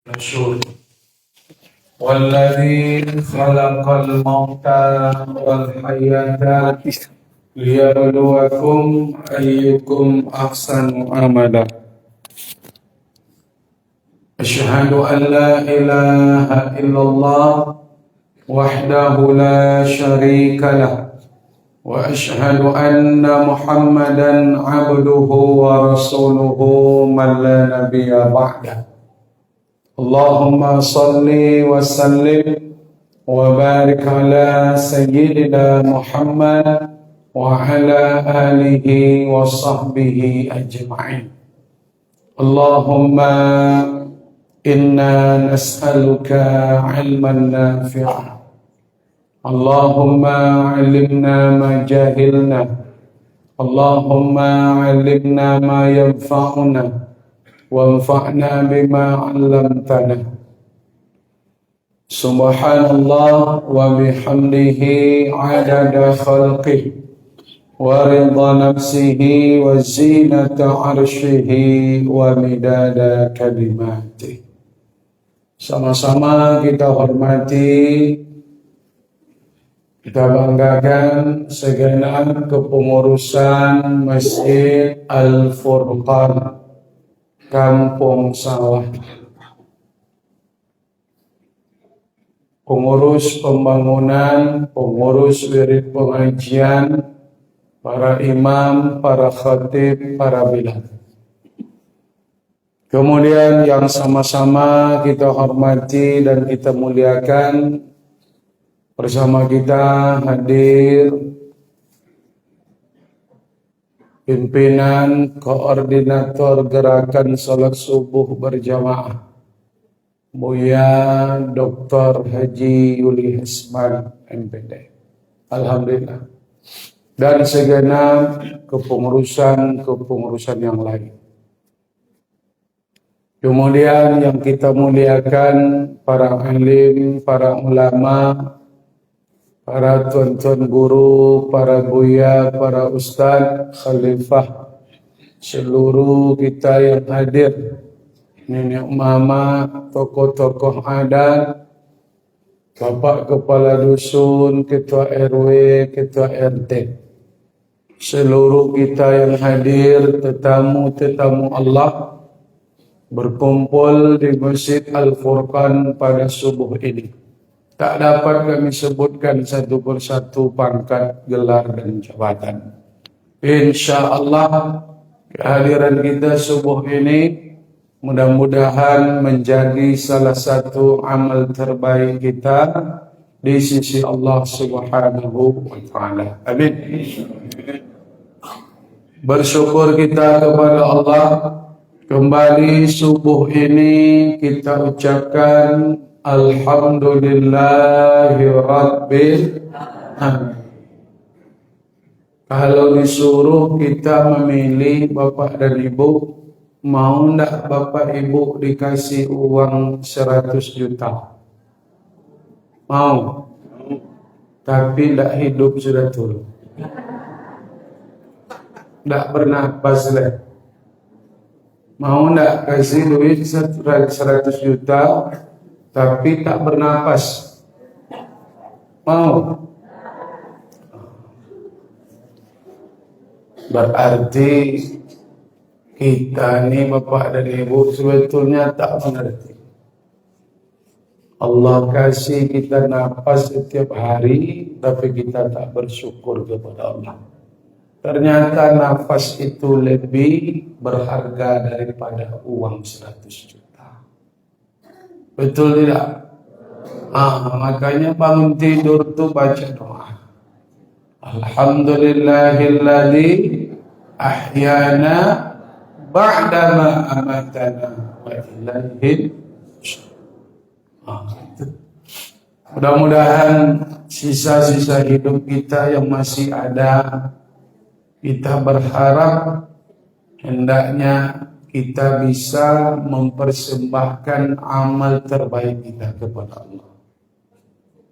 مشهور والذي خلق الموت والحياة ليبلوكم أيكم أحسن عملا أشهد أن لا إله إلا الله وحده لا شريك له وأشهد أن محمدا عبده ورسوله من لا نبي بعده اللهم صل وسلم وبارك على سيدنا محمد وعلى آله وصحبه أجمعين اللهم إنا نسألك علما نافعا اللهم علمنا ما جهلنا اللهم علمنا ما ينفعنا وانفعنا بما علمتنا سبحان الله وبحمده عدد خلقه ورضا نفسه وزينة عرشه ومداد kalimatih. Sama-sama kita hormati, kita banggakan segenap kepengurusan Masjid Al-Furqan Kampung Sawah, pengurus pembangunan, pengurus wirid pengajian, para imam, para khatib, para bilal. Kemudian yang sama-sama kita hormati dan kita muliakan, bersama kita hadir pimpinan koordinator gerakan salat subuh berjamaah Buya Dr. Haji Yuli Hasman MPD. Alhamdulillah. Dan segenap kepengurusan yang lain. Kemudian yang kita muliakan para alim, para ulama, para tuan-tuan guru, para buya, para ustaz, khalifah, seluruh kita yang hadir, nenek mama, tokoh-tokoh adat, bapak kepala dusun, ketua RW, ketua RT, seluruh kita yang hadir, tetamu-tetamu Allah, berkumpul di Masjid Al-Furqan pada subuh ini. Tak dapat kami sebutkan satu persatu pangkat, gelar dan jabatan. InsyaAllah kehadiran kita subuh ini mudah-mudahan menjadi salah satu amal terbaik kita di sisi Allah Subhanahu wa Ta'ala. Amin. Bersyukur kita kepada Allah. Kembali subuh ini kita ucapkan Alhamdulillahi Rabbil Alamin. Kalau disuruh kita memilih bapak dan ibu, mau tak bapak ibu dikasih uang 100 juta? Mau. Tapi tak hidup sudah turun. Tak bernafas lagi. Mau tak kasih duit 100 juta? Tapi tak bernafas. Mau? Berarti kita ni bapak dan ibu sebetulnya tak mengerti. Allah kasih kita nafas setiap hari, tapi kita tak bersyukur kepada Allah. Ternyata nafas itu lebih berharga daripada uang 100 juta. Betul tidak? Makanya bangun tidur tu baca doa. Alhamdulillahilladzi ahyana ba'dama amatana wa ilaihi mudah-mudahan sisa-sisa hidup kita yang masih ada, kita berharap hendaknya kita bisa mempersembahkan amal terbaik kita kepada Allah.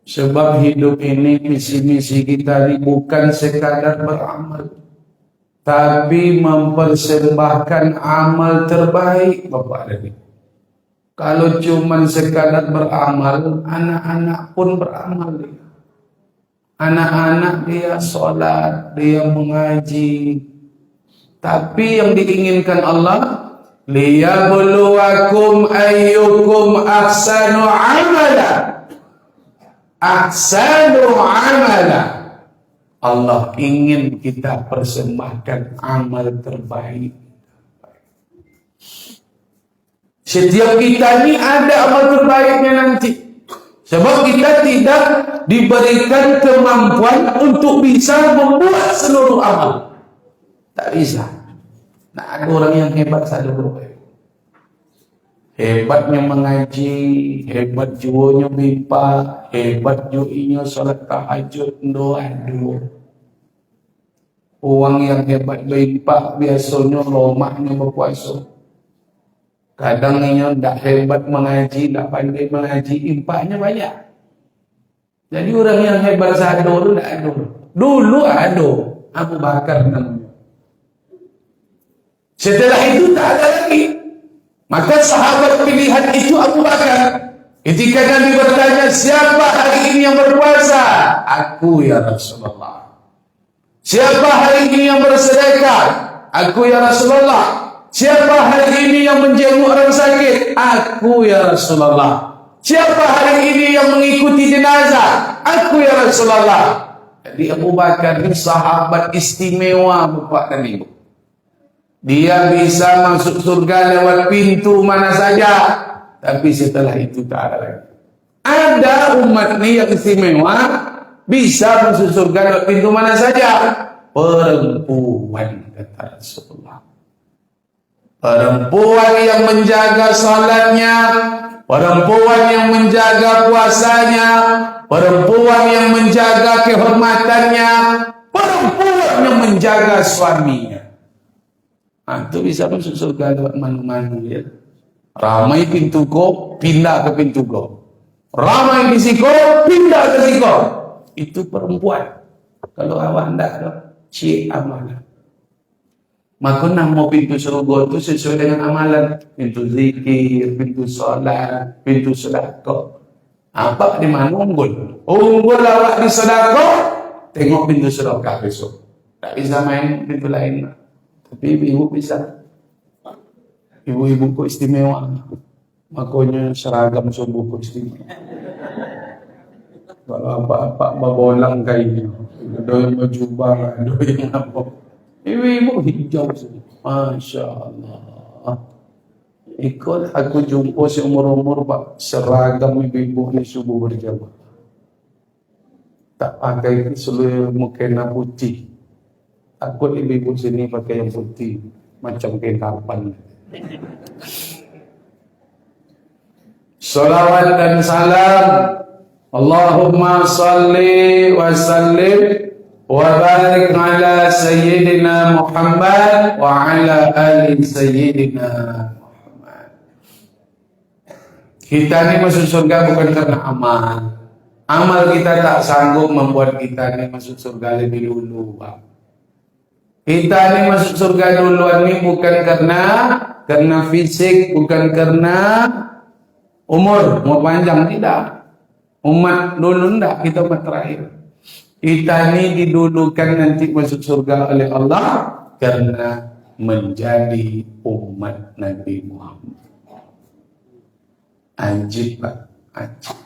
Sebab hidup ini, misi-misi kita ini bukan sekadar beramal, tapi mempersembahkan amal terbaik, Bapak dan Ibu. Kalau cuman sekadar beramal, anak-anak pun beramal dia. Anak-anak dia sholat, dia mengaji. Tapi yang diinginkan Allah, liyabluwakum ayyukum ahsanu amala. Ahsanu amala. Allah ingin kita persembahkan amal terbaik. Setiap kita ini ada amal terbaiknya nanti. Sebab kita tidak diberikan kemampuan untuk bisa membuat seluruh amal. Tak bisa. Nah, ada orang yang hebat satu berbaik. Hebatnya mengaji, hebat juonya bipa, hebat juinya salat tahajud, doa. Orang yang hebat bipa biasanya lomaknya berpuasa. Kadang ini tak hebat mengaji, tak pandai mengaji, impaknya banyak. Jadi orang yang hebat sado itu tak ada. Dulu ada Abu Bakar namanya. Setelah itu tak ada lagi. Maka sahabat pilihan itu Abu Bakar. Ketika Nabi bertanya, siapa hari ini yang berpuasa? Aku ya Rasulullah. Siapa hari ini yang bersedekah? Aku ya Rasulullah. Siapa hari ini yang menjenguk orang sakit? Aku ya Rasulullah. Siapa hari ini yang mengikuti jenazah? Aku ya Rasulullah. Jadi Abu Bakar ini sahabat istimewa Bapak dan Ibu. Dia bisa masuk surga lewat pintu mana saja. Tapi setelah itu tak ada lagi. Ada umat ini yang istimewa, bisa masuk surga lewat pintu mana saja. Perempuan, kata Rasulullah. Perempuan yang menjaga salatnya, perempuan yang menjaga puasanya, perempuan yang menjaga kehormatannya, perempuan yang menjaga suaminya. Nah, itu bisa masuk surga lewat mana-mana ya. Ramai pintu go, pindah ke pintu go. Ramai di siko, pindah ke siko. Itu perempuan. Kalau awak tidak ada, cik amanah. Maka nama pintu surga itu sesuai dengan amalan. Pintu zikir, pintu solat, pintu sedekah. Apa di mana unggul? Unggul awak di sedekah, tengok pintu sedekah besok. Tak bisa main pintu lain. Tapi ibu bisa. Ibu-ibu kok istimewa. Makanya seragam subuh kok istimewa. Kalau apa-apa babolang kayaknya. Ada yang berjubah, ada yang apa. Ibu-ibu hijau sini. Masya Allah. Ikut aku jumpa seumur-umur Pak, seragam ibu-ibu ni subuh berjamaah. Tak pakai seluruh mukena putih. Takut ibu-ibu sini pakai yang putih. Macam kapan. Salawat dan salam. Allahumma salli wa sallim wa barik ala Sayyidina Muhammad wa ala ali Sayyidina Muhammad. Kita ini masuk surga bukan karena amal. Amal kita tak sanggup membuat kita ini masuk surga lebih dulu, Pak. Kita ini masuk surga duluan ini bukan karena fisik, bukan karena umur panjang, tidak. Umat dulu enggak, kita umat terakhir. Kita ini didulukan nanti masuk surga oleh Allah karena menjadi umat Nabi Muhammad. Ajib Pak, ajib.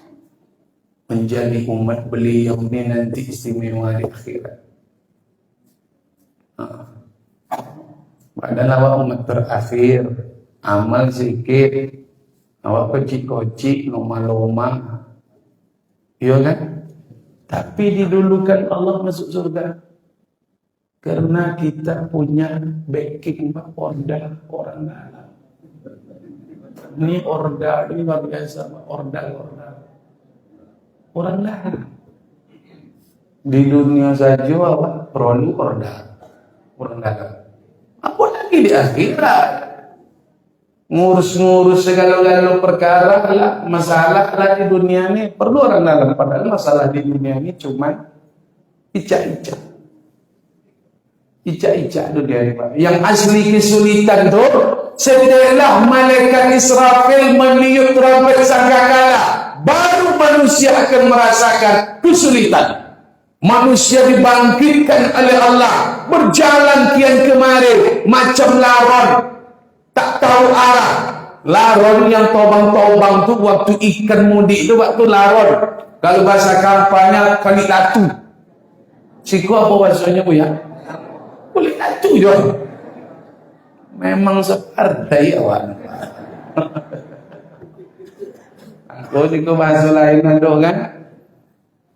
Menjadi umat beliau ini nanti istimewa di akhirat. Padahal awak umat terakhir, amal sikit, awak kocik-kocik, loma-loma. Iya kan? Tapi didulukan Allah masuk surga karena kita punya backing Pak, orda orang dalam. Ini orda, ini luar biasa Pak, orda. Orang dalam. Di dunia saja awak perlu orda, orang dalam. Apa lagi di akhirat? Ngurus-ngurus segala-galanya perkara lah, masalah lah di dunia ini perlu orang dalam. Padahal masalah di dunia ini cuma icak-icak dunia ini Pak. Yang asli kesulitan tuh setelah malaikat Israfil meniup trompet sangkakala, baru manusia akan merasakan kesulitan. Manusia dibangkitkan oleh Allah, berjalan kian kemari macam laron, tak tahu arah. Laron yang tobang-tobang tu waktu ikan mudik tu waktu laron. Kalau bahasa kampanye kali latu. Siku apa bahasanya bu ya? Boleh latu je. Memang separtai awak. Aku siku bahasa lain ada kan?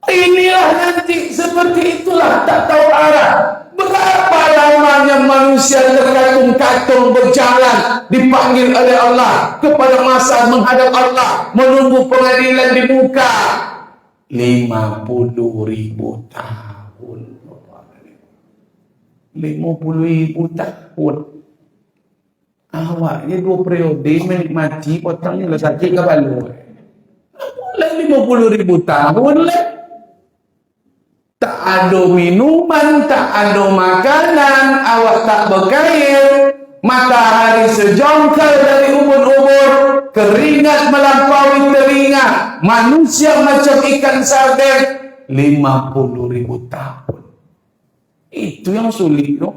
Inilah nanti seperti itulah, tak tahu arah. Berapa lamanya manusia terkatung-katung berjalan, dipanggil oleh Allah kepada masa menghadap Allah, menunggu pengadilan di muka. 50.000 tahun. 50.000 tahun. Awak ni 2 periode menikmati potongnya lah sakit ke balu. Lah 50.000 tahun lah. Tak ada minuman, tak ada makanan, awak tak berkail, matahari sejongkal dari ubur-ubur, keringat melampaui telinga, manusia macam ikan sarden. 50.000 tahun. Itu yang sulit tu.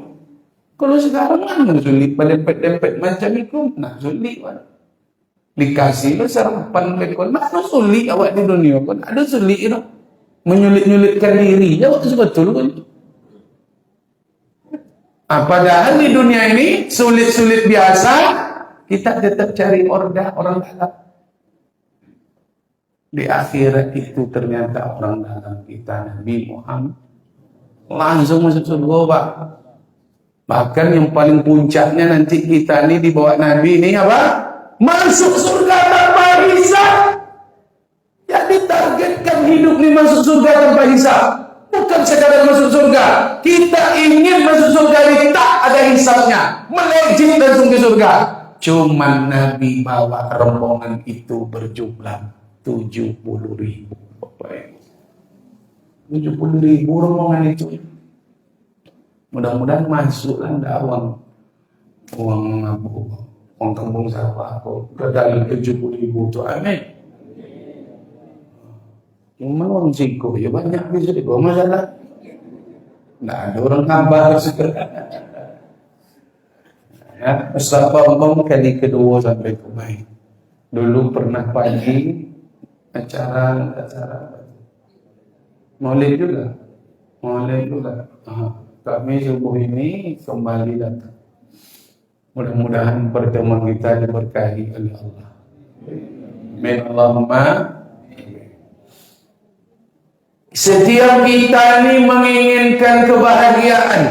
Kalau sekarang mana sulit, dempet-dempet macam itu, nak sulit mana? Dikasih lo sarapan lekon, mana sulit awak di dunia pun, ada sulit tu. Menyulit-nyulitkan diri ya waktu sebetul kan. Padahal di dunia ini sulit-sulit biasa, kita tetap cari ordah orang dalam. Di akhirat itu ternyata orang dalam kita Nabi Muhammad langsung masuk surga Pak. Bahkan yang paling puncaknya nanti kita ini dibawa Nabi ini apa? Masuk surga tanpa hisab. Jadi targetkan hidup ini masuk surga tanpa hisab. Bukan sekadar masuk surga. Kita ingin masuk surga ini tak ada hisabnya. Melejit langsung ke surga. Cuman Nabi bawa rombongan itu berjumlah 70.000. 70.000 rombongan itu. Mudah-mudahan masuklah uang kampung sawah ke dalam 70.000 itu. Amin. Cuma orang Ciko ya banyak bisa dibawa masalah. Nggak ada orang kabar segera. Ya, Ustaz Bambang kali kedua sampai ke baik. Dulu pernah pagi acara Maulid juga. Kami subuh ini kembali datang. Mudah-mudahan pertemuan kita diberkahi oleh Allah. Amin Allahumma. Setiap kita ini menginginkan kebahagiaan.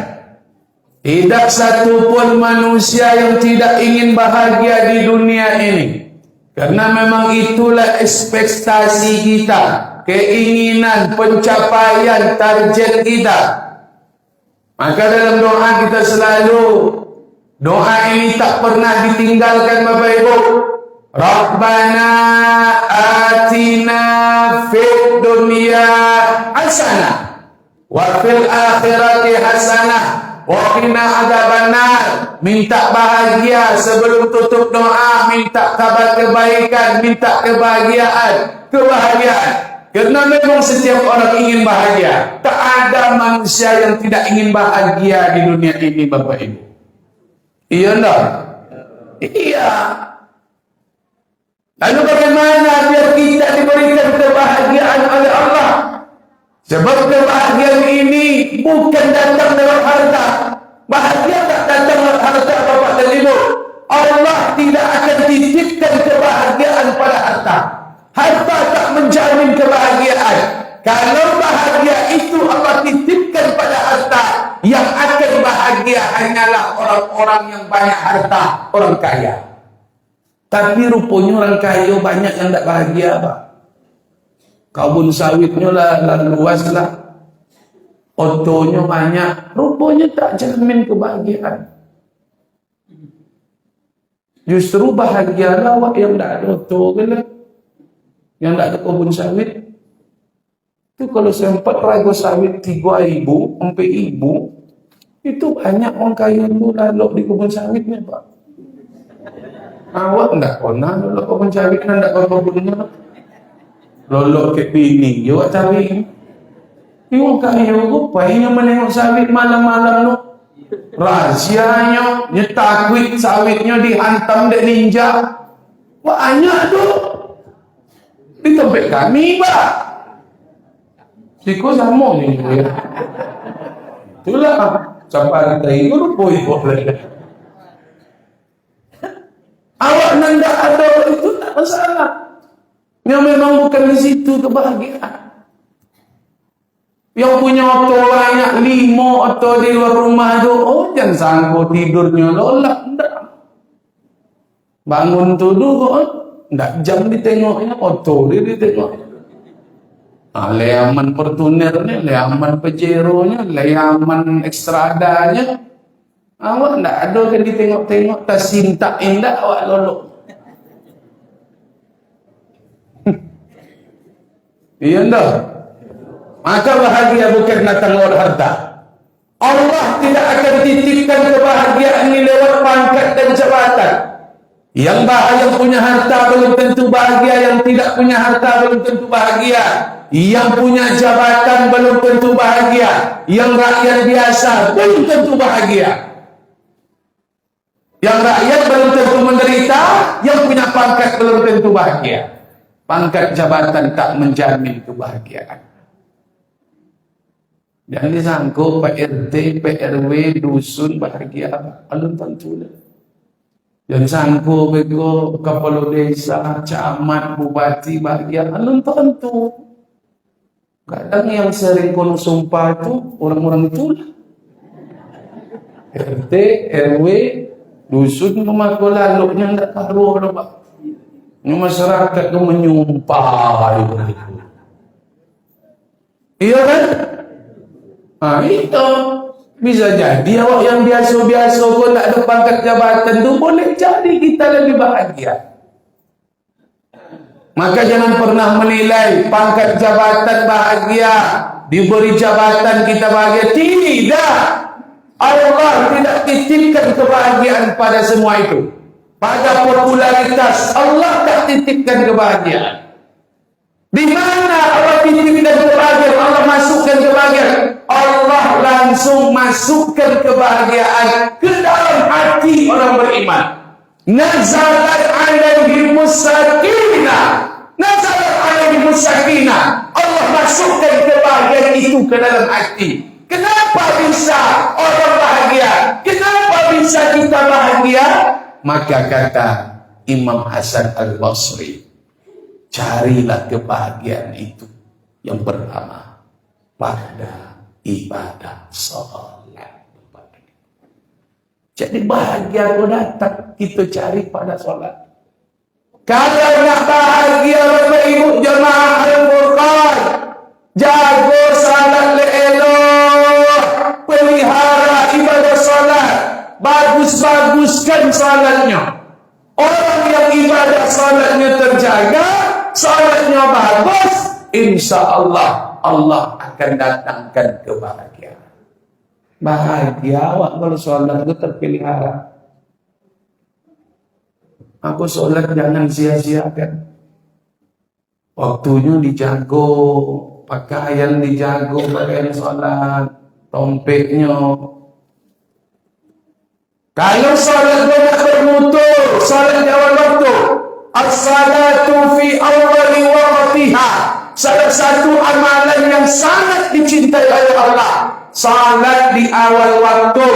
Tidak satu pun manusia yang tidak ingin bahagia di dunia ini. Karena memang itulah ekspektasi kita, keinginan, pencapaian, target kita. Maka dalam doa kita selalu, doa ini tak pernah ditinggalkan Bapak Ibu. Rabbana atina fid dunya hasanah wa fil akhirati hasanah wa qina adzabannar. Minta bahagia sebelum tutup doa, minta kabar kebaikan, minta kebahagiaan. Karena memang setiap orang ingin bahagia. Tak ada manusia yang tidak ingin bahagia di dunia ini Bapak Ibu. Iya enggak? Iya. Lalu bagaimana biar kita diberikan kebahagiaan oleh Allah? Sebab kebahagiaan ini bukan datang dalam harta. Bahagia tak datang dalam harta Bapak dan Ibu. Allah tidak akan titipkan kebahagiaan pada harta. Harta tak menjamin kebahagiaan. Kalau bahagia itu Allah titipkan pada harta, yang akan bahagia hanyalah orang-orang yang banyak harta, orang kaya. Tapi rupanya orang kaya banyak yang tak bahagia Pak. Kebun sawitnya lah luas lah, otonya banyak, rupanya tak jamin kebahagiaan. Justru bahagialah awak yang tak ada oto ke lah, yang tak ada kebun sawit. Itu kalau sempat ragu sawit 3.000, 4.000, itu banyak orang kaya itu lalu di kebun sawitnya Pak. Awak ndak pernah lolok kau mencari kan ndak kau punya. Lolok ke bini, awak cari. Ibu kaya rupanya menengok sawit malam-malam lu. Rahasianya, nyetakut sawitnya dihantam dek ninja. Banyak tu. Di tempat kami, Pak. Siku sama ni. Itulah. Sampai kita itu rupoi boleh. Awak nandak ada itu tak masalah. Yang memang bukan di situ kebahagiaan. Yang punya oto banyak 5 atau di luar rumah tu, oh jangan sanggup tidurnya lolak, enggak. Bangun tu dulu, enggak jam ditengoknya, oto dia ditengoknya. Leaman Fortunernya, leaman Pajero-nya, leaman Extrada-nya. Awak enggak ada kan ditengok-tengok, tak cinta indah awak lolok. Iya enggak? Maka bahagia bukan datang lewat harta. Allah tidak akan titipkan kebahagiaan ini lewat pangkat dan jabatan. Yang punya harta belum tentu bahagia, yang tidak punya harta belum tentu bahagia. Yang punya jabatan belum tentu bahagia, yang rakyat biasa belum tentu bahagia. Yang rakyat belum tentu menderita, yang punya pangkat belum tentu bahagia. Pangkat jabatan tak menjamin kebahagiaan. Jangan disangka Pak RT, PRW, dusun bahagia, belum tentu. Jangan sangka bego kepala desa, camat, bupati bahagia, belum tentu. Kadang yang sering kono sumpah itu orang-orang itu lah. RT, RW, dusun rumah lalunya tidak taruh loh Pak. Ini masyarakat itu menyumpah itu. Iya kan? Nah itu bisa jadi awak yang biasa-biasa pun tak ada pangkat jabatan tu boleh jadi kita lebih bahagia. Maka jangan pernah menilai pangkat jabatan bahagia, diberi jabatan kita bahagia. Tidak. Allah tidak titipkan kebahagiaan pada semua itu. Pada popularitas Allah tak titipkan kebahagiaan. Di mana Allah titipkan kebahagiaan, Allah masukkan kebahagiaan. Allah langsung masukkan kebahagiaan ke dalam hati orang beriman. Nazalat alaihimus sakinah. Nazalat alaihimus sakinah. Allah masukkan kebahagiaan itu ke dalam hati. Kenapa bisa orang bahagia? Kenapa bisa kita bahagia? Maka kata Imam Hasan Al-Basri, carilah kebahagiaan itu yang pertama pada ibadah sholat. Jadi bahagia kau datang, kita cari pada sholat. Kalau nak bahagia Bapak Ibu jemaah Al-Furqan, jago salat elok, pelihara ibadah sholat, bagus-baguskan salatnya. Orang yang ibadah salatnya terjaga, salatnya bagus, insya Allah Allah akan datangkan kebahagiaan. Bahagia awak kalau sholat itu terpelihara. Aku sholat jangan sia-siakan. Waktunya dijago, pakaian dijago, pakaian sholat, tompeknya. Kalau sholat banyak bermutu, sholat awal waktu. As-salatu fi awali waqtiha. Salah satu amalan yang sangat dicintai oleh Allah, salat di awal waktu.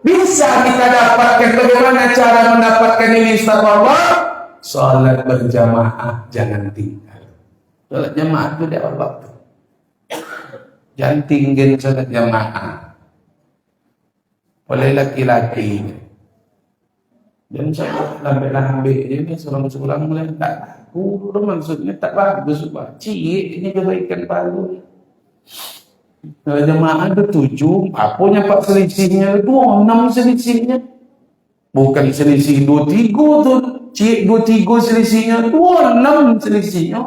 Bisa kita dapatkan. Bagaimana cara mendapatkan ini Ustaz Allah? Salat berjamaah jangan tinggal. Salat jamaah itu di awal waktu. Jangan tinggal salat jamaah. Oleh laki-laki. Dan saya lambe-lambe ini seorang-seorang mulai tak bagus, maksudnya tak bagus, cik ini kebaikan baru. Jemaah ada 7, apanya Pak selisihnya 26 selisihnya. Bukan selisih 23 tu, cik 23 selisihnya, 26 selisihnya.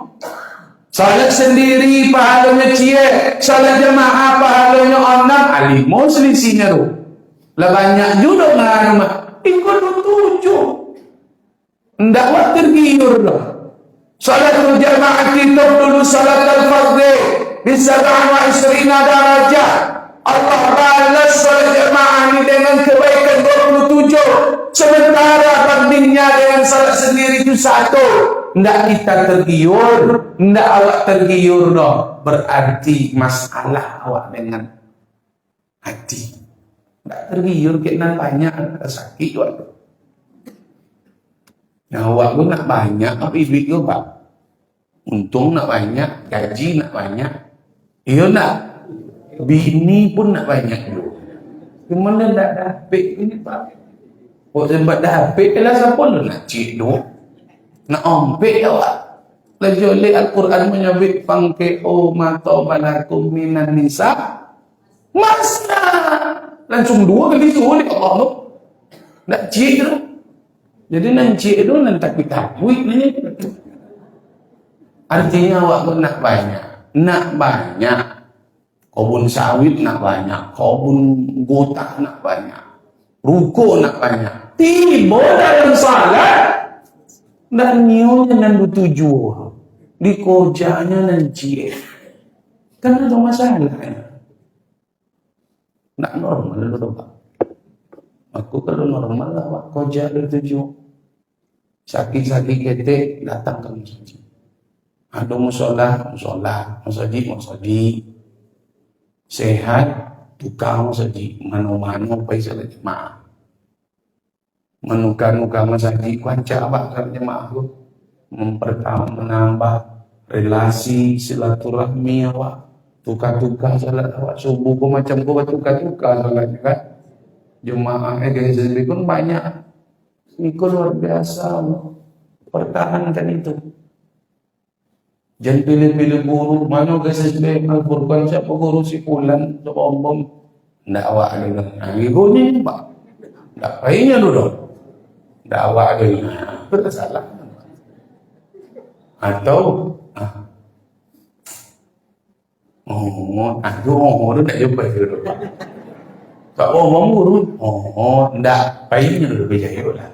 Salat sendiri pahalanya cik, salat jemaah pahalanya 6, 5 selisihnya tu. Lah banyak juga ngana ikut 7. Ndak wak tergiur dah. Salatul jamaah kita dulu salat al-fardhi di 27 darajat. Allah balas salat jamaah ini dengan kebaikan 27. Sementara bandingnya dengan salat sendiri itu 1. Ndak kita tergiur, ndak awak tergiur dah. Berarti masalah awak dengan hati. Ndak tergiur kena banyak sakit waktu. Nah, awak pun nak banyak, tapi duit ke pak? Untung nak banyak, gaji nak banyak. Iya nak, bini pun nak banyak dulu. Cuma dia tak dapat ini pak. Kok sempat dapat, lah siapa lu nak cik tu? Nak ompek awak. Lagi oleh Al-Quran menyebut fangkihu ma tawbalakum minan nisa. Masa langsung 2 kali tu oleh Allah tu. Nak cik tu. Jadi nanti itu nanti takut ni. Artinya awak pun nak banyak, kebun sawit nak banyak, kebun gota nak banyak, ruko nak banyak. Tiba dalam salat dan nyonya nan bertuju di kojanya nanti. Kan ada masalahnya. Nak normal dulu pak. Aku kalau normal awak koja bertuju. Sakit-sakit ketek datang ke masjid. Ada musola, masjid. Sehat, tukang masjid. Mano-mano pai salat jemaah. Menukan-nukan masjid kanca abak salat jemaah tu. Menambah relasi silaturahmi awak. Tukar-tukar salat awak subuh ko macam ko tukar-tukar salat kan. Jemaah GSB pun banyak. Itu luar biasa. Pertahankan itu. Jangan pilih-pilih guru. Mana GSB Al-Furqan siapa guru si Fulan, siapa Om. Ndak awak ada. Nah, gurunya pak. Ndak kayaknya dulu. Ndak awak ada. Bersalah. Atau itu tak jumpa dulu. Tak ngomong guru. Ndak kayaknya dulu berjaya lah.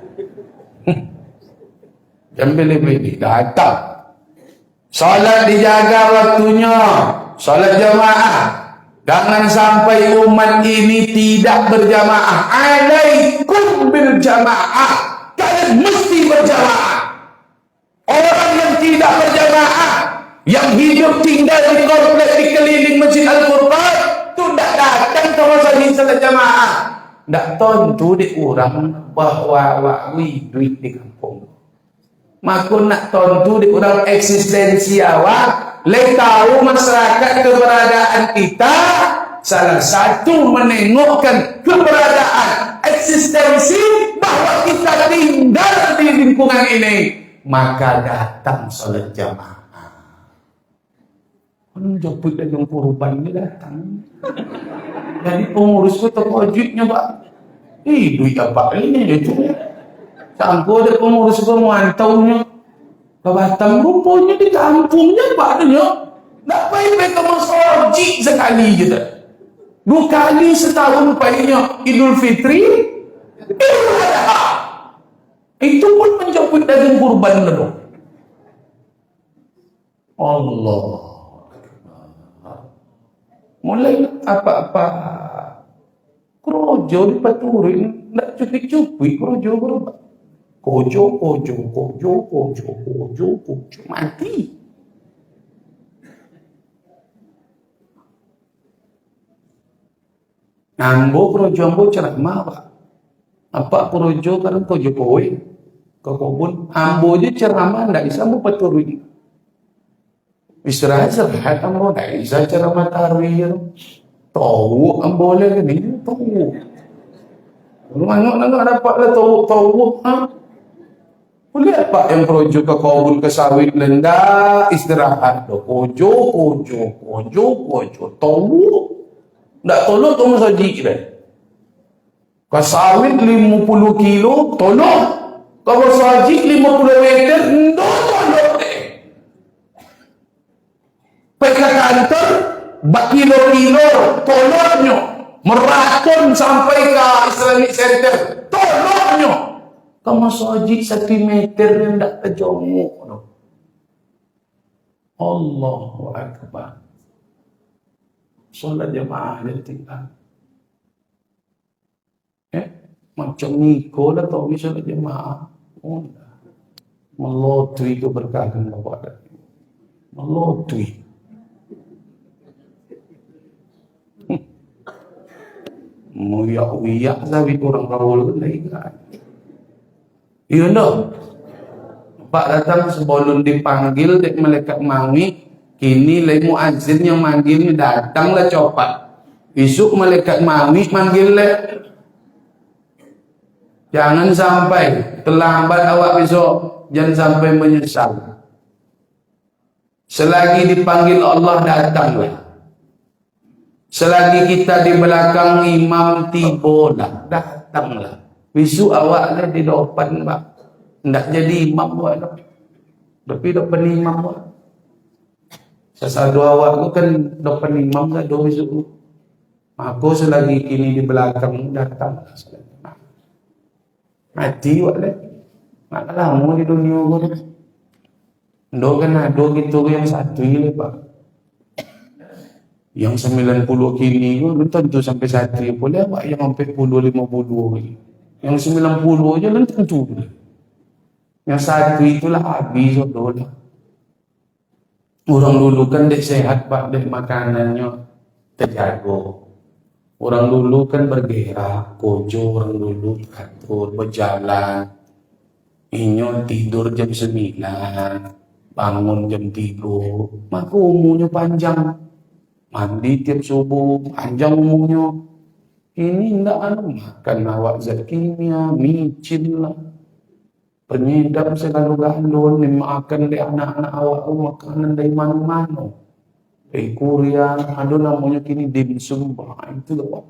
Jangan pilih-pilih. Datang. Salat dijaga waktunya. Salat jamaah. Jangan sampai umat ini tidak berjamaah. Alaikum bil jamaah. Kalian mesti berjamaah. Orang yang tidak berjamaah, yang hidup tinggal di komplek di keliling Masjid Al-Furqan, itu tidak datang ke masjid salat jamaah. Tidak tentu di orang bahwa wakwi duit di kampung. Maka nak tentu di orang eksistensi awak, le tahu masyarakat keberadaan kita, salah satu menengokkan keberadaan eksistensi bahwa kita tinggal di lingkungan ini, maka datang salat jamaah. Joput dan yang kurban ini datang. Jadi pengurus itu wajibnya pak. Duit apa ini itu? Sangko ada pengurus pemantaunya ke Batam, rupanya di kampungnya pak adanya. Tak payah mereka masjid sekali je tak. 2 kali setahun payahnya Idul Fitri, Idul Adha. Itu pun menjemput daging kurban dulu. Allah. Mulai apa-apa krojo dipaturin, tak cupik-cupik krojo berubah. Kojo, mati. Nambo krojo ambo ceramah pak. Apa krojo karena kojo kowe ke kebun ambo je ceramah ndak bisa ambo paturin. Istirahat ambo ndak bisa ceramah tarawih. Tahu ambo le ni tahu. Mana nak dapat lah tahu. Boleh apa yang projo ke kebun ke sawit lenda istirahat do kojo tahu ndak tolong tu masjid dah ke sawit 50 kilo tolong ke masjid 50 meter ndak tolong pergi ke kantor berkilo-kilo tolongnya meraton sampai ke Islamic Center tolongnya Kau masuk haji 1 meter yang tak terjongok. Allahu Akbar. Solat jemaah dia tinggal. Macam Niko lah tau ni solat jemaah. Melotri keberkahan bapak. Melotri. Muyak-uyak tapi orang kawal lagi kan. Iya no. Pak datang sebelum dipanggil dek malaikat mawi, kini lagi muazzin yang manggil ni datanglah copat. Besok malaikat mawi manggil le. Jangan sampai terlambat awak besok, jangan sampai menyesal. Selagi dipanggil Allah datanglah. Selagi kita di belakang imam tibalah, datanglah. Besok awak lah di depan pak. Ndak jadi imam awak dah. Tapi depan imam awak. Sesadu awak tu kan depan imam dah do besok. Aku selagi kini di belakang datang. Mati awak dah. Nak lama di dunia aku dah. Do kan ada gitu yang satu ini pak. Yang 90 kini tu belum tentu sampai 1 boleh awak yang sampai 50 lagi. Yang 90 je belum tentu. Yang 1 itulah habis sudah. Orang dulu kan dek sehat pak, dek makanannya terjaga. Orang dulu kan bergerak, kojo orang dulu atur berjalan. Inyo tidur jam 9, bangun jam 3. Maka umurnya panjang. Mandi tiap subuh, panjang umurnya. Ini enggak makan awak zat kimia, micin lah. Penyedap selalu galon, makan dari anak-anak awak makanan dari mana-mana. Dari Korea, ada namanya kini dimsum, itu lah.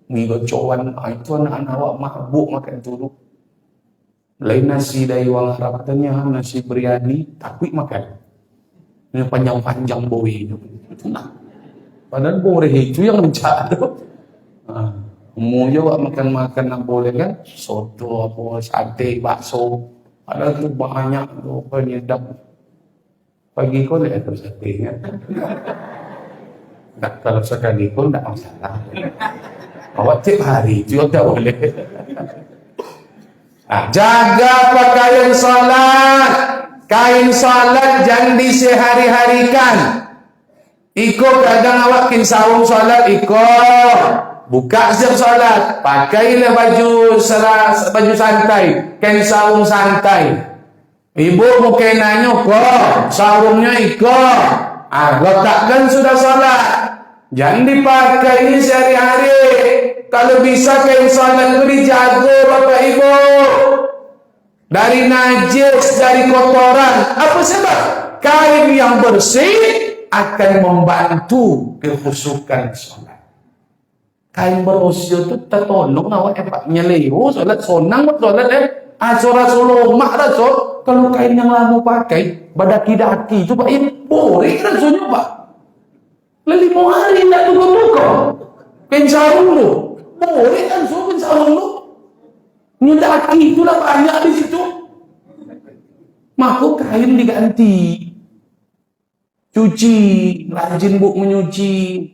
Mie gocoan, itu anak-anak awak mabuk makan dulu. Lain nasi dari orang Arab katanya, nasi biryani, takut makan. Ini panjang-panjang boi itu. Nah. Padahal boleh itu yang mencari. Umumnya awak makan-makan nak boleh kan? Soto, apa, sate, bakso. Padahal tu banyak tu penyedap. Pagi kau lihat tu sate kan? Tak, kalau sekali pun tak masalah. Awak tiap hari tu tak boleh. Jaga pakaian salat. Kain salat jangan disehari-harikan. Iko kadang awak kin saung solat, iko buka siap solat, pakailah baju santai, kain saung santai. Ibu mau kenanya kok, saungnya iko, letakkan sudah solat. Jangan dipakai ini sehari-hari. Kalau bisa kain solat itu dijaga bapak ibu. Dari najis, dari kotoran. Apa sebab? Kain yang bersih akan membantu kekhusyukan solat. Kain berusia itu tertolong awak nyeleho solat sonang solat asura suloma dah so. Kalau kain yang lama pakai badaki-daki itu pak boleh rasanya pak. Lali mau hari tak tuka-tuka. Kain sarung tu boleh kan so kain sarung tu. Ni daki itulah banyak di situ. Maka kain diganti. Cuci, rajin buk menyuci.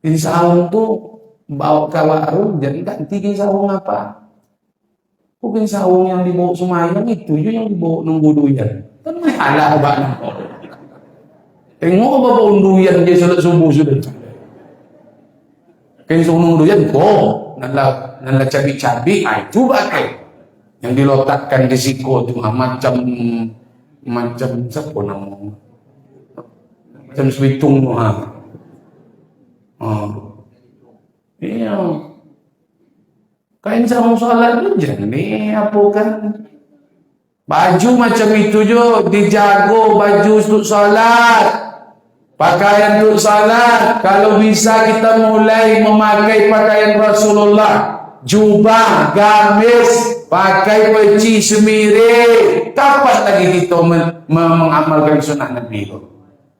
Kain sarung tu bawa ke warung, jadi ganti kain sarung apa? Kain sarung yang dibawa semayang itu je yang dibawa nunggu duyan. Kan masalah abang. Tengok apa unduyan dia salat subuh sudah. Kain sarung nunggu duyan kok, nala cabi-cabi, itu pakai. Yang diletakkan di siko tu macam siapa namanya? Macam sebitung tu iya. Kain sarung solat tu jangan ni apa kan. Baju macam itu je dijago, baju untuk solat. Pakaian untuk solat. Kalau bisa kita mulai memakai pakaian Rasulullah. Jubah, gamis, pakai peci semiri. Kapan lagi kita mengamalkan sunnah Nabi itu?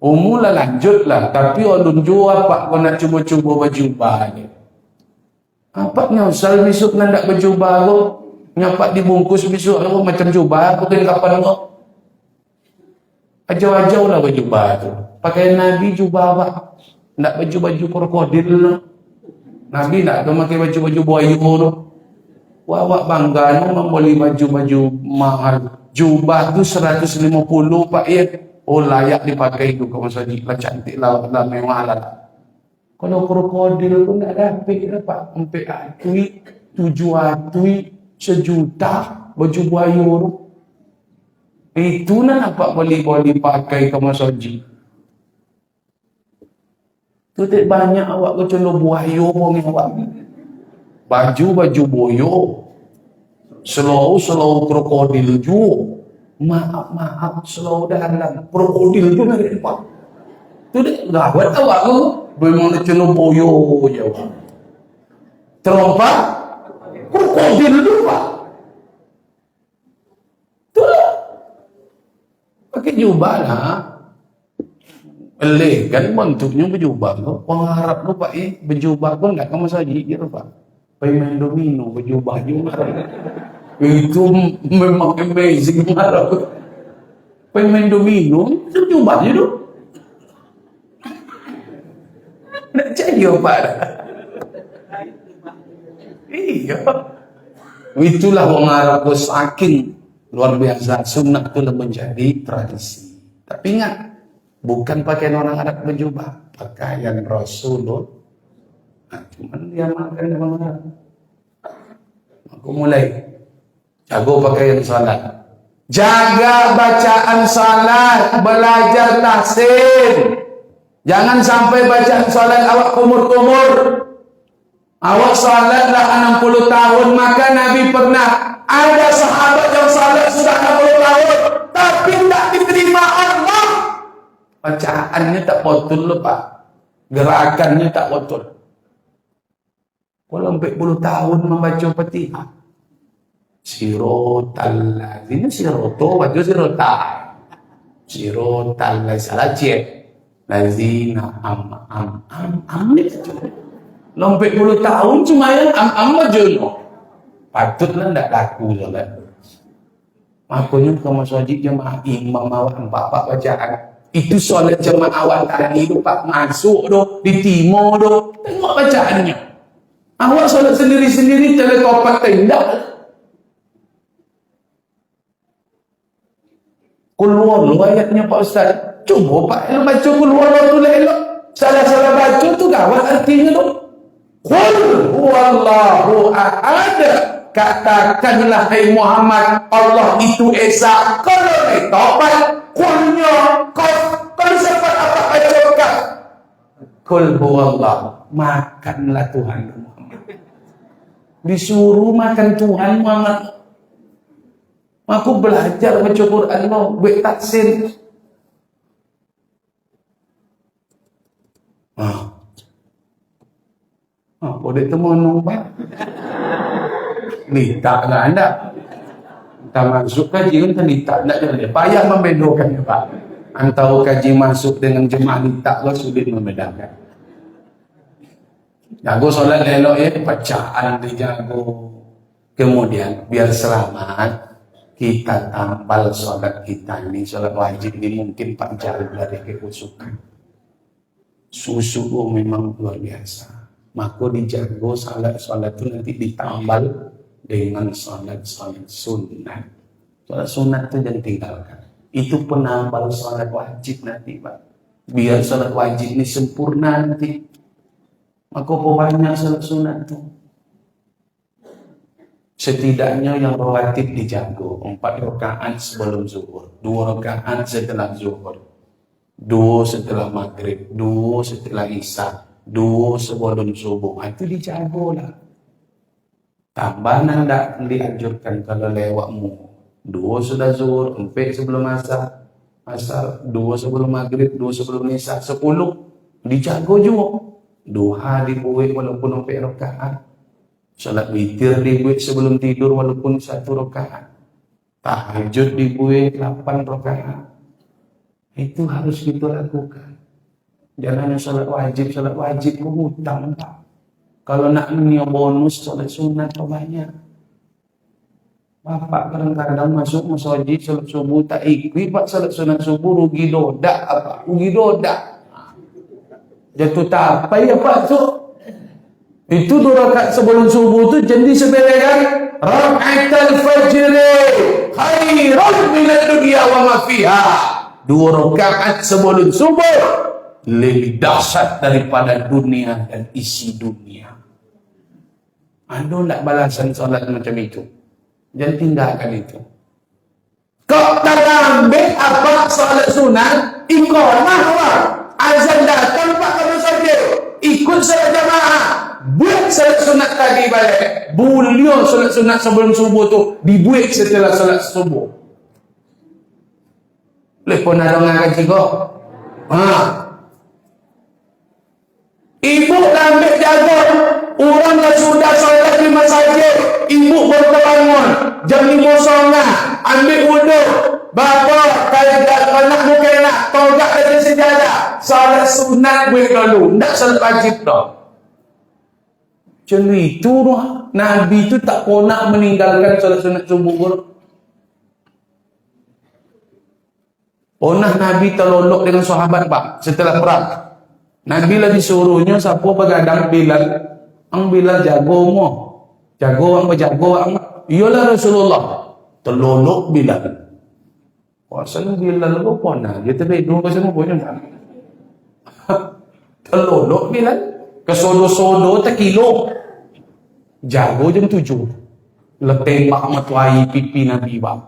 Umumlah lanjutlah, tapi orang jual apa kau nak cuba-cuba berjubah ni? Apa ni usal besok nak berjubah tu? Nyapak dibungkus besok lu macam jubah, bukan kapan kok. Ajau-ajau lah berjubah tu. Pakai Nabi jubah apa? Nak baju-baju krokodil lah. Nabi nak pakai baju-baju buaya tu. Awak bangga membeli baju-baju mahal. Jubah tu 150 Pak ya. Oh layak dipakai tu kawan saji lah, cantik lah, mewah lah. Kalau krokodil tu nak dapat Pak, sampai atui 7 atui 1 juta baju buaya tu. Itu nak nampak boleh pakai kawan saji. Tu tak banyak awak kecolok buaya pun awak. Baju boyo. Slow krokodil ju. Maaf slow dalam krokodil ju nak nampak. Tu dah gawat awak tu. Memang nak celok boyo je awak. Terompak krokodil tu Pak. Tu lah. Pakai jubah lah. Eleh kan bentuknya berjubah tu. Orang Arab tu Pak berjubah pun tak kamu saji je tu Pak. Main domino berjubah juga. Itu memang amazing Arab. Main domino berjubah je tu. Nak jadi apa dah? Iya. Itulah orang Arab tu saking luar biasa. Sunnah tu dah menjadi tradisi. Tapi ingat, bukan pakaian orang Arab berjubah, pakaian Rasulullah. Cuman dia makan dengan orang. Aku mulai jago pakaian salat, jaga bacaan salat, belajar tahsin. Jangan sampai bacaan salat awak kumur-kumur. Awak salatlah 60 tahun, maka Nabi pernah ada sahabat yang salat sudah 60 tahun tapi tak diterima Allah. Bacaannya tak betul Pak. Gerakannya tak betul. Kalau 40 tahun membaca Fatihah. Sirotal lazina siroto baca sirotah. Sirotal lazina lazina am ni. 40 tahun cuma yang am aja no. Patutlah ndak laku solat. Makanya kamu wajib jemaah imam awak 4 bacaan. Itu solat jemaah awak tadi tu Pak masuk do, ditimo do. Tengok bacaannya. Awak solat sendiri-sendiri teletopat tindak. Qul huwallahu ayatnya Pak Ustaz. Cuba Pak baca qul huwallahu tu elok. Salah-salah baca tu gawat artinya tu. Qul huwallahu ahad. Katakanlah hai Muhammad, Allah itu esa. Kalau tobat qulnya kalau sempat apa baca kah? Qul huwallahu, makanlah Tuhan Muhammad. Disuruh makan Tuhan Muhammad. Aku belajar baca Quran lo, buat tahsin. Boleh temu nombak. Litak lah anda. Kita masuk kaji kan litak tak jadi. Payah membedakannya Pak. Antara kaji masuk dengan jemaah litak lo sulit membedakan. Jago solat elok bacaan dijago. Kemudian biar selamat kita tambal solat kita ini, solat wajib ini mungkin 4 jam dari kekusukan. Susu memang luar biasa. Maka dijago solat itu nanti ditambal dengan solat sunnah. Solat sunnah itu jangan tinggalkan. Itu penambal solat wajib nanti Pak. Biar solat wajib ini sempurna nanti. Maka banyak solat sunnah itu. Setidaknya yang rawatib dijago 4 rakaat sebelum zuhur, 2 rakaat setelah zuhur, 2 setelah maghrib, 2 setelah isya, 2 sebelum subuh. Itu dijago lah. Tambahan tidak dianjurkan kalau lewatmu. 2 sudah zuhur, 4 sebelum asar, 2 sebelum maghrib, 2 sebelum isya, 10 dijago juga. Duha dibuat walaupun 4 rakaat. Salat witir dibuat sebelum tidur walaupun 1 rakaat. Tahajud dibuat 8 rakaat. Itu harus kita lakukan. Jangan salat wajib itu hutang Pak. Kalau nak punya bonus salat sunat banyak. Bapak kadang-kadang masuk masjid salat subuh tak ikut pak salat sunat subuh rugi dodak apa? Rugi dodak. Jatuh tapai apa tu? Itu 2 rakaat sebelum subuh tu jadi sepele kan? Rakaatul fajr khairun minad dunya wa ma fiha. 2 rakaat sebelum subuh lebih dahsyat daripada dunia dan isi dunia. Ada tak balasan solat macam itu? Jangan tinggalkan itu. Kau tak ambil apa solat sunat, iqamah apa? Azan datang pak kamu saja. Ikut solat jamaah. Buat solat sunat tadi balik. Buliau solat sunat sebelum subuh tu dibuat setelah solat subuh. Lepon ada ngaji kau. Ibu ambil jaga. Orang dah sudah solat di masjid. Ibu berbangun jam 5 setengah. Ambil wuduk. Bapa kalau nak bukan nak togak dari sejadah. Solat sunat buat dulu. Tak solat wajib dah. Macam itu dah. Nabi tu tak pernah meninggalkan solat sunat subuh pun. Pernah Nabi terlolok dengan sahabat pak setelah perang. Nabi lah disuruhnya siapa begadang Bilal. Ang Bilal jago mo. Jago ang berjago ang. Iyalah Rasulullah. Terlolok Bilal. Pasal Bilal lu pernah. Dia terbedu pasal mo punya tak. Terlolok Bilal. Kesodo-sodo tekilo. Jago jam 7. Letembak matuai pipi Nabi bang.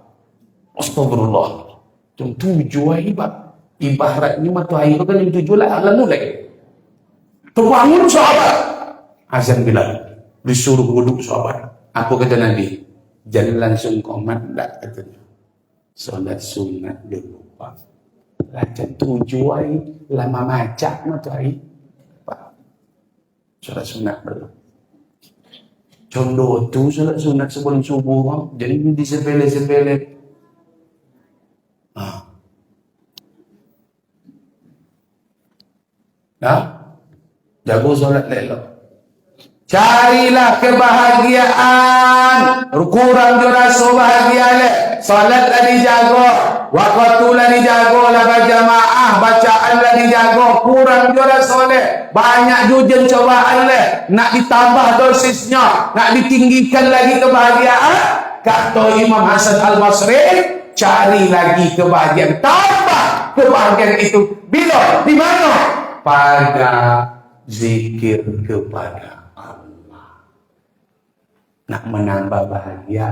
Astagfirullah. Jam 7 ay bang. Ibaratnya matuai itu kan jam 7 lah. Alam mulai. Terbangun sahabat. Azan Bilal. Disuruh wuduk sahabat. Apa kata Nabi? Jangan langsung komat tak katanya. Solat sunat dulu pak. Jam 7 ay. Lama macak matuai. Pak. Solat sunat dulu. Contoh tu solat sunat sebelum subuh bang. Jadi di sepele-sepele. Jago solat lelok. Carilah kebahagiaan. Kurang je rasa bahagia le. Salat lah dijaga. Waktu lah dijaga lah berjamaah. Bacaan lah dijaga. Kurang je rasa le. Banyak jujen cobaan le. Nak ditambah dosisnya. Nak ditinggikan lagi kebahagiaan. Kata Imam Hasan Al-Basri. Cari lagi kebahagiaan. Tambah kebahagiaan itu. Bila? Di mana? Pada zikir kepada nak menambah bahagia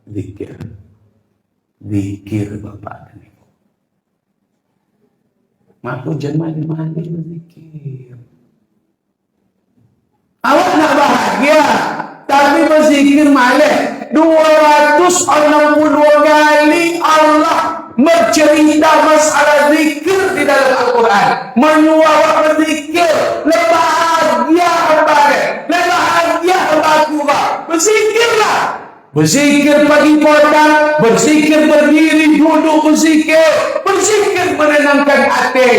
zikir. Zikir Bapak dan Ibu. Mak hujan mandi-mandi berzikir. Awak nak bahagia tapi berzikir malah 262 kali Allah bercerita masalah zikir di dalam Al-Quran. Menyuruh awak berzikir. Bahagia hamba. Bahagia hamba kurang. Berzikirlah. Berzikir pagi petang. Berzikir berdiri duduk berzikir. Berzikir menenangkan hati.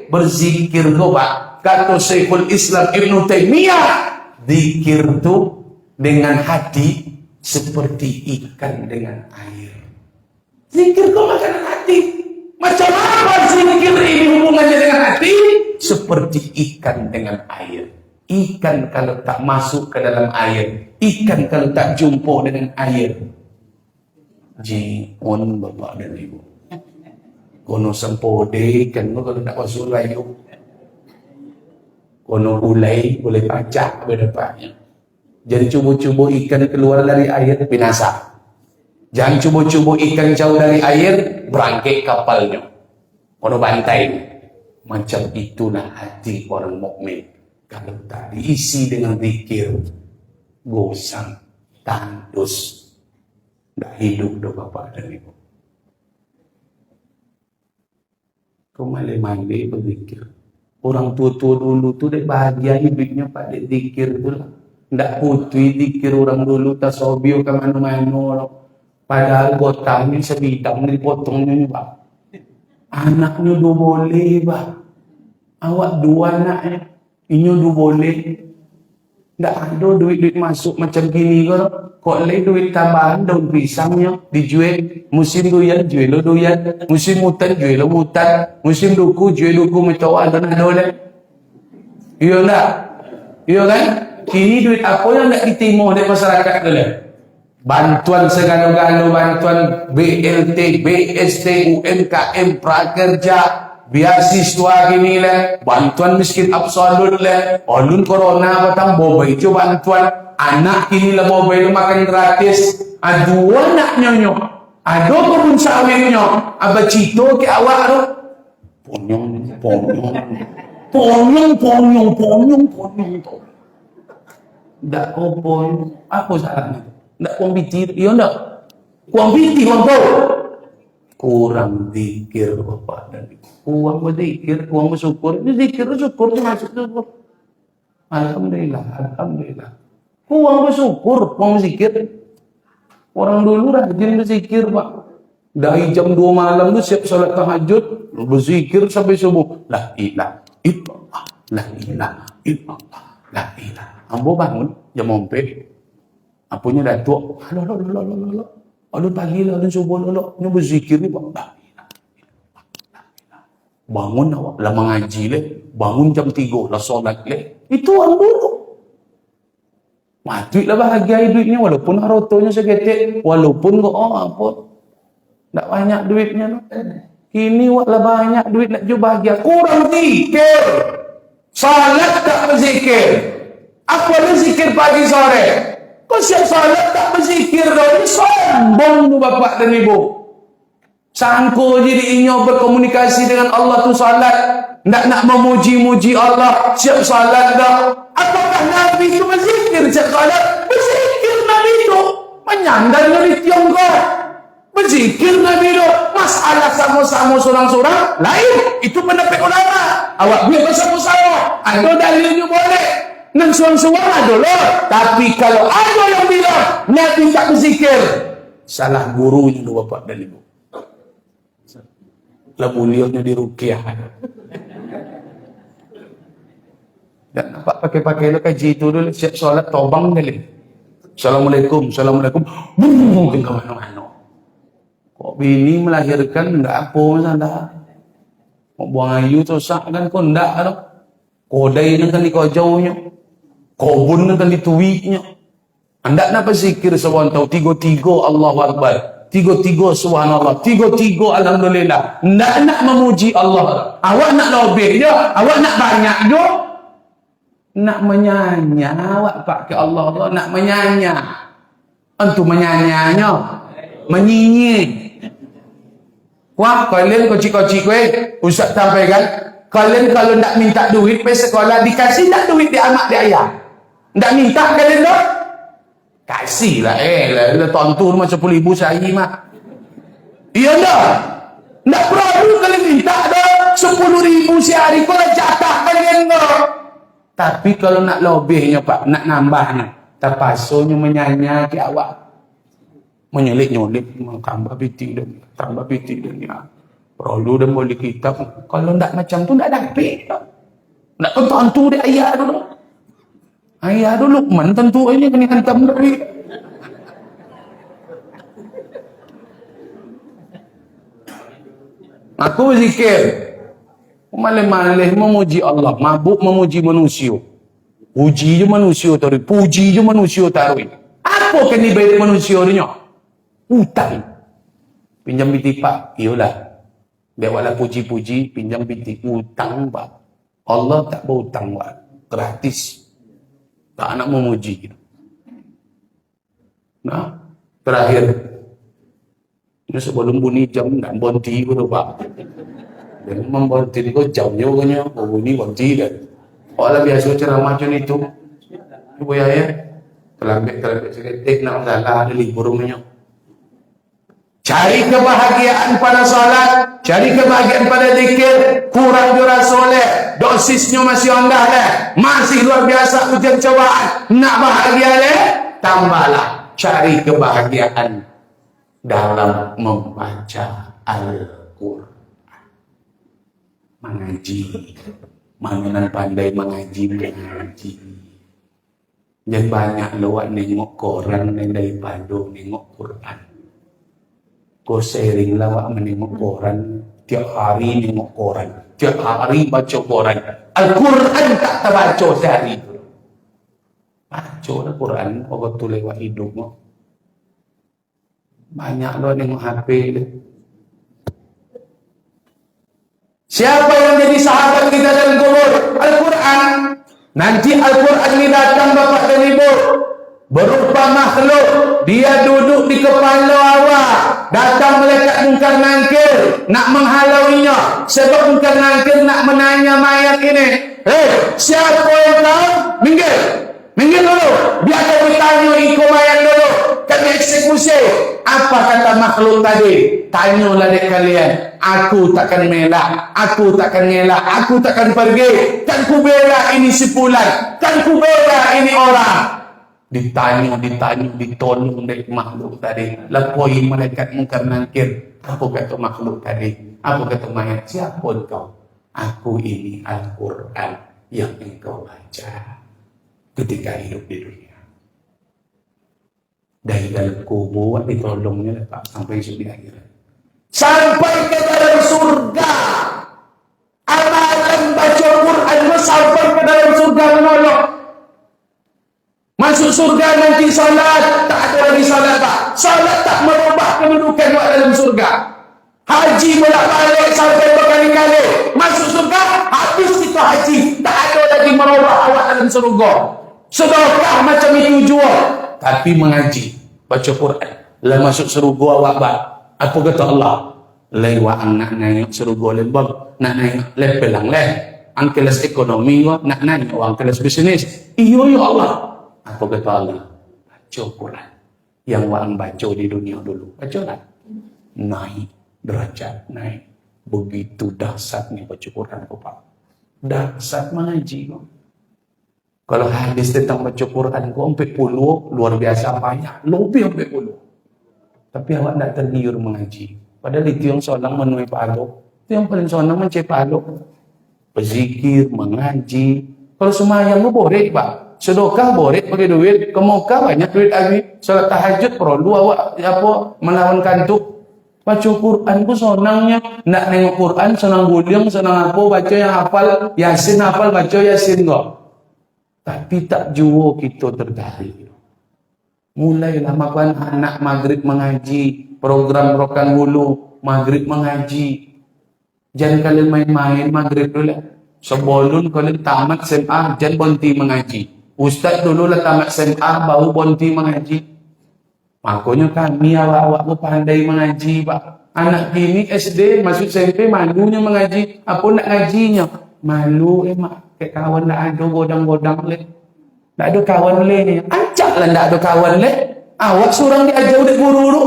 Berzikir Pak. Kata Syekhul Islam Ibn Taymiyah. Zikir itu dengan hati seperti ikan dengan air. Zikir kau makanan hati. Macam apa zikir ini hubungannya dengan hati? Seperti ikan dengan air. Ikan kalau tak masuk ke dalam air. Ikan kalau tak jumpa dengan air. Jion Bapak dan Ibu. Kono sempode ikan kalau tak masuk layu. Kono ulai boleh pacak berdapatnya. Jadi cuba-cuba ikan keluar dari air binasa. Jangan cuba-cuba ikan jauh dari air, berangkit kapalnya. Kono bantai. Macam itulah hati orang mukmin. Kalau tak diisi dengan zikir, gosang, tandus, dah hidup dah Bapak dan Ibu. Kau mandi-mandi berzikir. Orang tua-tua dulu tu dia bahagia hidupnya pada zikir tu lah. Tak putih zikir orang dulu, tak sobio ke mana-mana. Padahal gotangnya sebidang dipotongnya ni Pak. Anaknya dua boleh Pak. Awak dua anaknya. Inyo dua boleh. Nggak ada duit-duit masuk macam gini kok le duit tambahan daun pisangnya dijual. Musim doyan jual lo doyan, musim hutan jual lo hutan, musim duku jual duku macam ada le. Iya enggak? Iya kan? Kini duit apa yang nak diterima oleh masyarakat tu le? Bantuan segala-gala, bantuan BLT, BST, UMKM, prakerja, beasiswa gini lah, bantuan miskin absolut lah, olun corona batang boba itu bantuan, anak kini lah boba itu makan gratis, aduh anak nyonyo, aduh kebun sawitnya, abah cito ke awak tu, ponyong tu, dak kopon, apa salahnya? Ndak kuang bitir, iya ndak? Kuang bitir, kuang tahu? Kurang zikir Bapak dan Ibu. Kuang berzikir, kuang bersyukur. Ini zikir, syukur, masuk syukur. Alhamdulillah, Alhamdulillah. Kuang bersyukur, kuang berzikir. Orang dulu rajin berzikir Pak. Dari jam 2 malam tu siap salat tahajud, berzikir sampai subuh. La ilaha illallah, la ilaha illallah, la ilaha. Ambo bangun, jam 4. Apunya datuk, alun pagi lah, alun subuh lah, ni berzikir ni bang. Bangun awak lah mengaji le, bangun jam 3 lah solat le. Itu orang dulu. Mati lah bahagia duitnya walaupun harotonya segetek, walaupun apa, tak banyak duitnya no. Kini wak lah banyak duit nak jual bahagia, kurang zikir. Salat tak berzikir. Apa ada zikir pagi sore? Kau siap salat tak berzikir dah. Ini sombong tu bapak dan ibu. Sangko jadi inyo berkomunikasi dengan Allah tu salat. Nak memuji-muji Allah. Siap salat dah. Apakah Nabi itu berzikir siap salat? Berzikir Nabi itu. Menyandar dari Tiongkok. Berzikir Nabi itu. Masalah sama-sama sorang-sorang. Lain. Itu pendapat ulama. Awak biar bersama-sama. Ada dalilnya boleh. Nang suang-suang ada lah. Tapi kalau ada yang bilang Nabi tak berzikir, salah gurunya tu bapak dan ibu. Lah beliaunya di ruqyah. Dan nampak pakai-pakai lo kaji itu dulu siap solat tobang kali. Assalamualaikum, Assalamualaikum. Buh, ke mana-mana. Kok bini melahirkan enggak apa masalah. Kok buang ayu tu sak kan kok enggak ada. Kodai ni kan dikojaunya. Kobun kan dituiknya. Anda nak berzikir sewan tahu tiga-tiga Allahu Akbar, tiga-tiga subhanallah, tiga-tiga alhamdulillah. Nak memuji Allah. Awak nak lebih je, awak nak banyak je. Nak menyanyi awak pak ke Allah, nak menyanyi. Antu menyanyanya, menyinyi. Wah, kalian kocik-kocik Ustaz sampaikan, kalian kalau nak minta duit pergi sekolah dikasih tak duit di amak di ayah. Tak minta kalian tak? Kasih lah tonton macam 10,000 sehari mah. Iya dah. Tak perlu kalian minta dah 10,000 sehari kau lah jatah kalian dah. Tapi kalau nak lebihnya pak, nak nambahnya, terpaksa menyanyi ke awak. Menyelit-nyelit, tambah piti dan ya. Perlu dan boleh kitab. Kalau tak macam tu tak dapat. Tak tentu dia ayah dulu. Ayah dulu, mana tentu ini kena hantam dari. Aku berzikir. Malih-malih memuji Allah. Mabuk memuji manusia. Puji je manusia taruh. Puji je manusia taruh. Apa kena bayar manusia ni? Hutang. Pinjam biti pak. Iyalah. Biar wala puji-puji. Pinjam biti. Hutang pak. Allah tak berhutang pak. Gratis. Tak nak memuji. Nah, terakhir. Ini sebelum bunyi jam dan berhenti ko pak. Dan memberhenti ko jamnya kanya. Bunyi berhenti dan. Kalau biasa ceramah macam itu. Ibu ya. Terlambat seketik nak salah ada libur punya. Cari kebahagiaan pada salat, cari kebahagiaan pada zikir, kurang jura soleh, dosisnya masih rendah leh, masih luar biasa ujian cobaan, nak bahagia leh, tambahlah cari kebahagiaan dalam membaca Al-Quran, mengaji, manganan pandai mengaji. Jangan banyak luak nengok koran daripada nengok Quran. Kau sharing lah wak menengok koran. Tiap hari nengok koran. Tiap hari baca koran. Al-Quran tak terbaca sehari. Baca lah Quran. Orang tu lewat hidup. Banyak luak nengok HP. Siapa yang jadi sahabat kita dalam kubur? Al-Quran. Nanti Al-Quran ini datang bapak dan ibu berupa makhluk. Dia duduk di kepala awak. Datang malaikat mungkar nangkir nak menghalauinya. Sebab mungkar nangkir nak menanya mayat ini. Siapa yang tahu? Minggir. Minggir dulu. Biar dia bertanya ikut mayat dulu. Kami eksekusi. Apa kata makhluk tadi? Tanyalah dek kalian. Aku takkan melak. Aku takkan ngelak. Aku takkan pergi. Kan ku bela ini sepulan. Kan ku bela ini orang. Ditanya, ditolong dari makhluk tadi. Lapoi malaikat mungkar nangkir. Apa kata makhluk tadi? Apa kata mayat? Siapa kau? Aku ini Al-Quran yang engkau baca ketika hidup di dunia. Dari dalam kubur ditolongnya Pak sampai di akhirat. Sampai ke dalam surga. Amalan baca Quran sampai ke dalam surga menolong. Masuk surga nanti salat, tak ada lagi salat Pak. Salat tak merubah kedudukan awak dalam surga. Haji bolak-balik sampai berkali-kali. Masuk surga, habis itu haji. Tak ada lagi merubah awak dalam surga. Sedekah macam itu jua. Tapi mengaji, baca Quran. Lah masuk surga awak Pak. Apa kata Allah? Lewat nak naik surga lembab. Nak naik lepelang leh. Ang kelas ekonomi nak naik orang kelas bisnis. Iyo ya Allah. Apa kata Allah? Baca Quran. Yang orang baca di dunia dulu. Baca lah. Naik. Derajat naik. Begitu dahsyatnya baca Quran. Pak. Dahsyat mengaji. Kalau hadis tentang baca Quran. Kau 40. Luar biasa banyak. Lebih 40. Tapi awak tak tergiur mengaji. Padahal itu yang seorang menuai pahala. Itu yang paling seorang mencari pahala. Berzikir, mengaji. Kalau semayang boleh Pak. Sedekah boleh pakai duit, kemuka banyak duit lagi. Salat tahajud perlu awak melawan kantuk. Baca Quran pun senangnya. Nak nengok Quran senang guling, senang apa baca yang hafal Yasin, hafal baca Yasin kok. Tapi tak jua kita tertarik. Mulailah makan anak maghrib mengaji, program rokan bulu maghrib mengaji. Jangan kalian main-main maghrib dulu. Sebelum kalian tamat SMA, jangan berhenti mengaji. Ustaz dulu lah tamat SMA baru berhenti mengaji. Makanya kami awak-awak pun pandai mengaji Pak. Anak kini SD masuk SMP malunya mengaji. Apa nak ngajinya? Malu mak. Kayak kawan tak ada godang-godang leh. Tak ada kawan leh. Ancak lah tak ada kawan leh. Awak seorang diajar dek guru tu.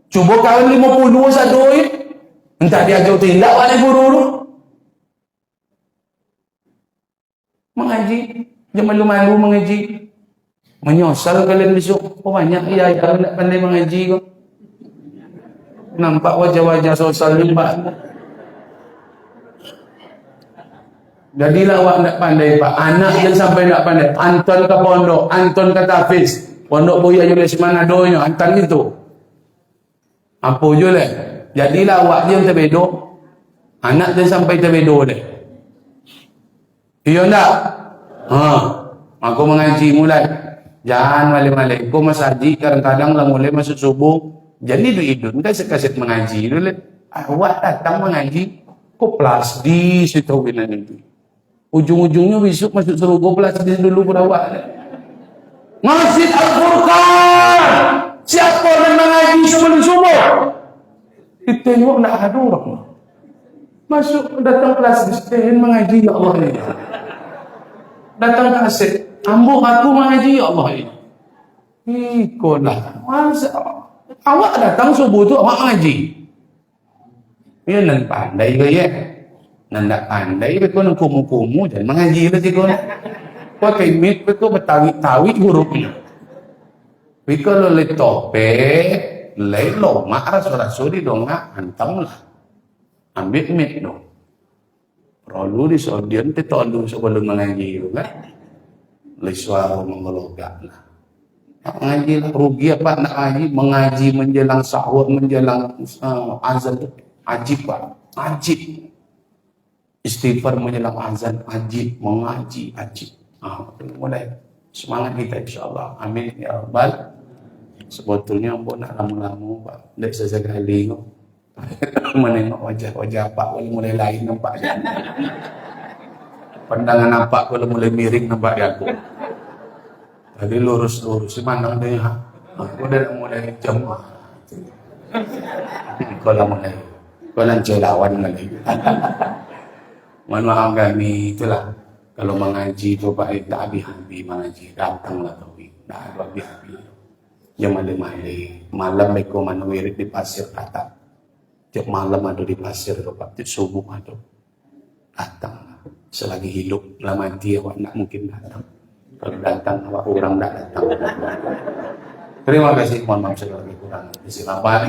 Cuba kawan 50 satu ya. Entah diajar tindak wak dek guru tu. Mengaji. Jangan malu-malu mengaji. Menyosal kalian besok. Oh banyak ya nak pandai mengaji kok. Nampak wajah-wajah sosial ni Pak. Jadilah awak nak pandai Pak. Anak yang sampai nak pandai. Anton ke pondok, Anton ke Tafiz. Pondok Buya Jules Manadonya, Anton itu. Apa je lah. Jadilah awak yang terbedok. Anak yang sampai terbedok deh. Iya tak? Aku mengaji mulai. Jangan malik-malik. Aku masaji kadang-kadang lah mulai masuk subuh. Jadi idun kan sekasih mengaji dulu. Awak datang mengaji. Kok plus di situ bina nanti. Ujung-ujungnya besok masuk surga plus di dulu berawak. Masjid Al-Furqan. Siapa yang mengaji sebelum subuh? Kita tengok nak ada orang. Masuk datang kelas di mengaji ya Allah ini. Datang ke asyik. Ambuh aku mengaji ya Allah ini. Ikolah. Awak datang subuh tu awak mengaji. Ya nan pandai ke ya. Nan tak pandai betul nan kumu-kumu dan mengaji betul kau. Kau kemit betul bertawik-tawik hurufnya. Tapi kalau le tope, le lomak rasul-rasul di dongak hantam lah. Ambil mit dong. Perlu disodian te tolu sebelum mengaji kan. Suara mengelogak lah. Ngaji lah, rugi apa nak ngaji? Mengaji menjelang sahur, menjelang azan itu ajib Pak, ajib. Istighfar menjelang azan, ajib, mengaji, ajib. Mulai semangat kita insyaAllah. Amin ya Rabbal. Sebetulnya Mbok nak lama-lama Pak, tidak sesekali kok. Menengok wajah-wajah Pak, mulai lain nampaknya. Pandangan nampak kalau mulai miring nampak di aku. Tadi lurus-lurus, mana dia? Aku udah mulai jam. Kalau mulai, kalau lawan lagi. Mohon maaf kami, itulah. Kalau mengaji itu Pak, tak habis-habis mengaji. Datanglah tauhid, tak ada habis-habis. Yang malam mereka manuwirid di pasir kata. Tiap malam ada di pasir tu Pak, tiap subuh ada. Datang. Selagi hidup, lah mati awak nak mungkin datang. Kalau datang awak orang tak datang. Terima kasih, mohon maaf sekali lagi kurang. Silakan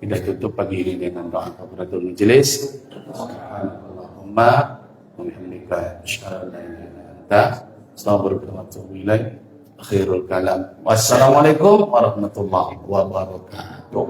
kita tutup pagi ini dengan doa kafaratul majelis. Allahumma wa bihamdika asyhadu an la ilaha illa anta astaghfiruka wa atubu ilaik. Akhirul kalam. Wassalamualaikum warahmatullahi wabarakatuh.